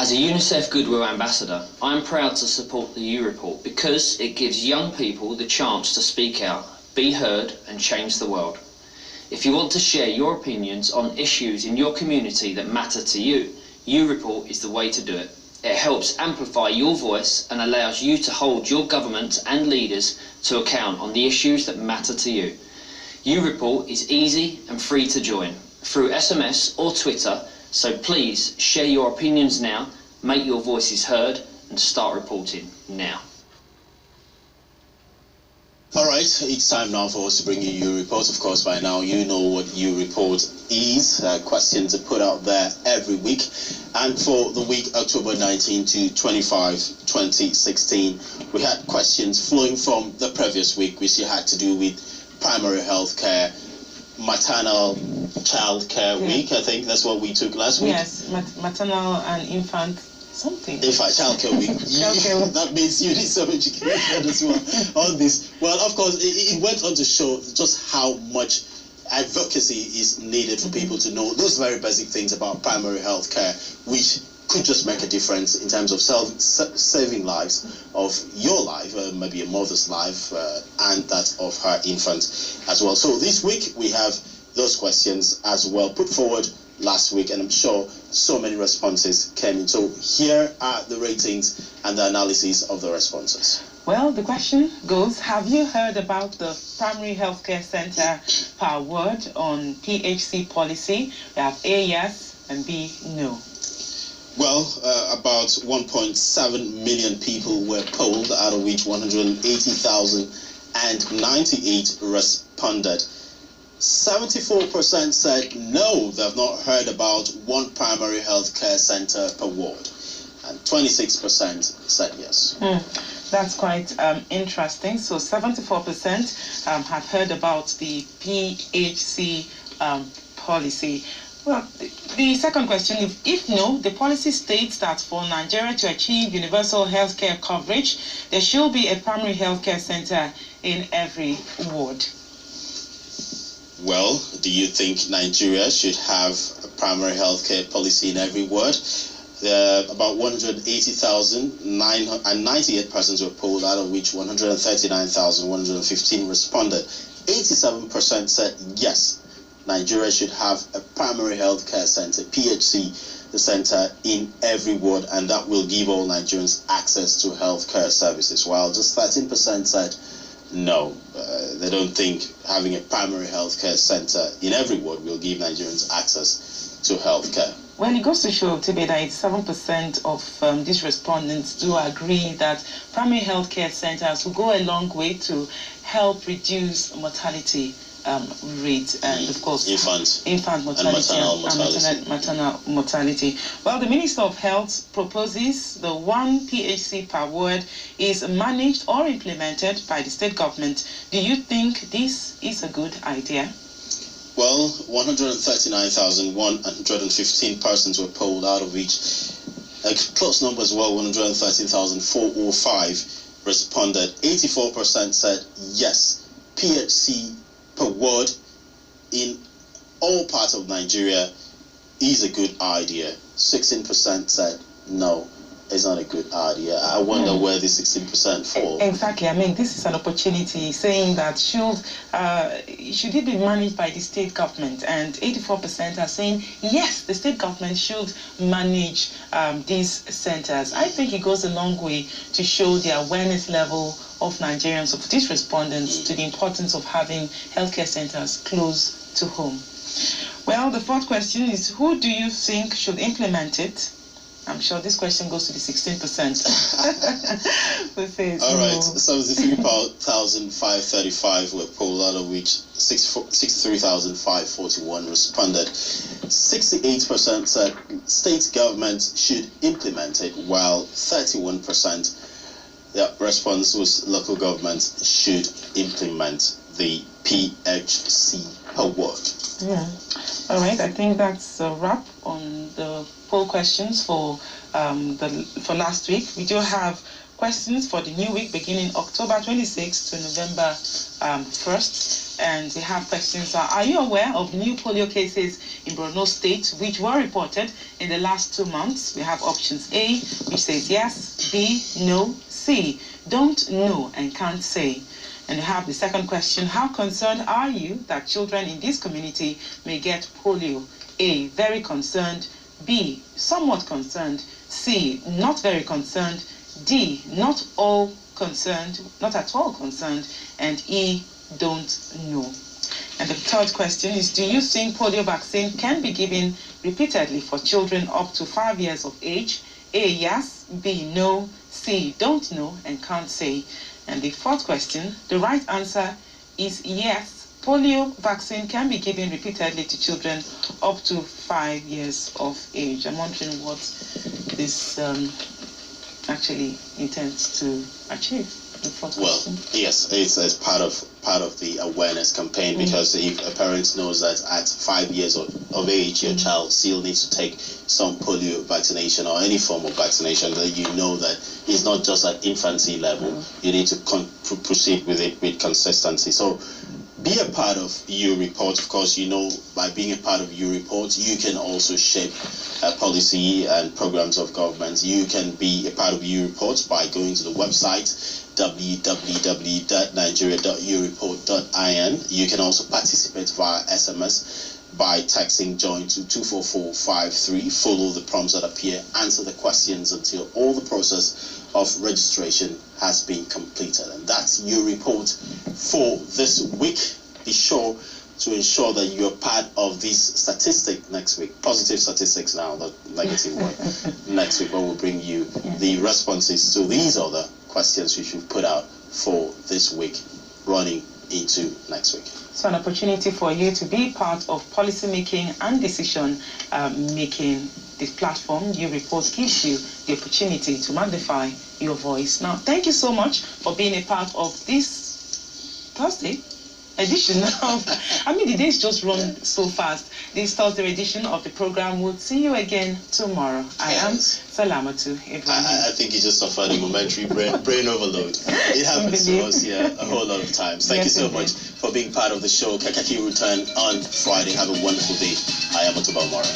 As a UNICEF Goodwill Ambassador, I am proud to support the U Report because it gives young people the chance to speak out, be heard and change the world. If you want to share your opinions on issues in your community that matter to you, U Report is the way to do it. It helps amplify your voice and allows you to hold your government and leaders to account on the issues that matter to you. U Report is easy and free to join through SMS or Twitter, so please share your opinions now, make your voices heard and start reporting now. Alright, it's time now for us to bring you U Report. Of course, by now you know what U Report is. Questions are put out there every week. And for the week October 19 to 25, 2016, we had questions flowing from the previous week, which had to do with primary health care, maternal child care week. I think that's what we took last week. Yes, maternal and infant something. Infant child care week. That means you need some education as well on this. Well, of course, it went on to show just how much advocacy is needed for people to know those very basic things about primary health care, which could just make a difference in terms of saving lives of your life, maybe a mother's life, and that of her infant as well. So this week we have those questions as well put forward last week, and I'm sure so many responses came in. So here are the ratings and the analysis of the responses. Well, the question goes, have you heard about the primary healthcare center per word on PHC policy? We have A, yes, and B, no. Well, about 1.7 million people were polled, out of which 180,098 responded. 74% said no, they've not heard about one primary health care center per ward, and 26% said yes. That's quite interesting. So 74% have heard about the PHC policy. Well, the second question, if no, the policy states that for Nigeria to achieve universal healthcare coverage, there should be a primary healthcare center in every ward. Well, do you think Nigeria should have a primary healthcare policy in every ward? About 180,998 persons were polled, out of which 139,115 responded. 87% said yes, Nigeria should have a primary health care center, PHC, the center in every ward, and that will give all Nigerians access to health care services, while just 13% said no. They don't think having a primary health care center in every ward will give Nigerians access to health care. Well, it goes to show, Tibe, that 7% of these respondents do agree that primary health care centers will go a long way to help reduce mortality rate and, of course, infant mortality and maternal mortality. Well, the Minister of Health proposes the one PHC per ward is managed or implemented by the state government. Do you think this is a good idea? Well, 139,115 persons were polled, out of which a close number as well, 113,405 responded. 84% said yes, PHC per ward in all parts of Nigeria is a good idea. 16% said no, it's not a good idea. I wonder where the 16% fall. Exactly. I mean, this is an opportunity saying that should it be managed by the state government? And 84% are saying yes, the state government should manage these centers. I think it goes a long way to show the awareness level of Nigerians, of these respondents, to the importance of having healthcare centers close to home. Well, the fourth question is, who do you think should implement it? I'm sure this question goes to the 16%. All right, 73,535 were polled, out of which 63,541 responded. 68% said state government should implement it, while 31% the response was local governments should implement the PHC per ward. Yeah. All right, I think that's a wrap on the poll questions for last week. We do have questions for the new week beginning October 26th to November 1st. And we have questions. Are you aware of new polio cases in Borno State which were reported in the last 2 months? We have options A, which says yes, B, no, C, don't know and can't say. And we have the second question. How concerned are you that children in this community may get polio? A, very concerned. B, somewhat concerned. C, not very concerned. D, not all concerned, not at all concerned. And E, don't know. And the third question is, do you think polio vaccine can be given repeatedly for children up to 5 years of age? A, yes. B, no. C, don't know and can't say. And the fourth question, the right answer is yes. Polio vaccine can be given repeatedly to children up to 5 years of age. I'm wondering what this actually intends to achieve. Well, yes, it's part of the awareness campaign, because if a parent knows that at 5 years of age your child still needs to take some polio vaccination or any form of vaccination, then you know that it's not just at infancy level. You need to proceed with it with consistency. So be a part of your report. Of course, you know, by being a part of your report, you can also shape policy and programs of government. You can be a part of your report by going to the website www.nigeria.ureport.in. You can also participate via SMS by texting join to 24453. Follow the prompts that appear, answer the questions until all the process of registration has been completed. And that's your report for this week. Be sure to ensure that you're part of this statistic next week. Positive statistics now, the negative one. Next week, when we'll bring you the responses to these other questions we should put out for this week running into next week. So an opportunity for you to be part of policy making and decision making. This platform, Your Report, gives you the opportunity to magnify your voice. Now, thank you so much for being a part of this Thursday edition of, the days just run so fast. This Thursday edition of the program. We'll see you again tomorrow. I am Salamatu Ibrahim. I think you just suffered a momentary brain overload. It happens to us a whole lot of times. Thank you so much for being part of the show. Kakaki will return on Friday. Have a wonderful day. I am Otoba Mora.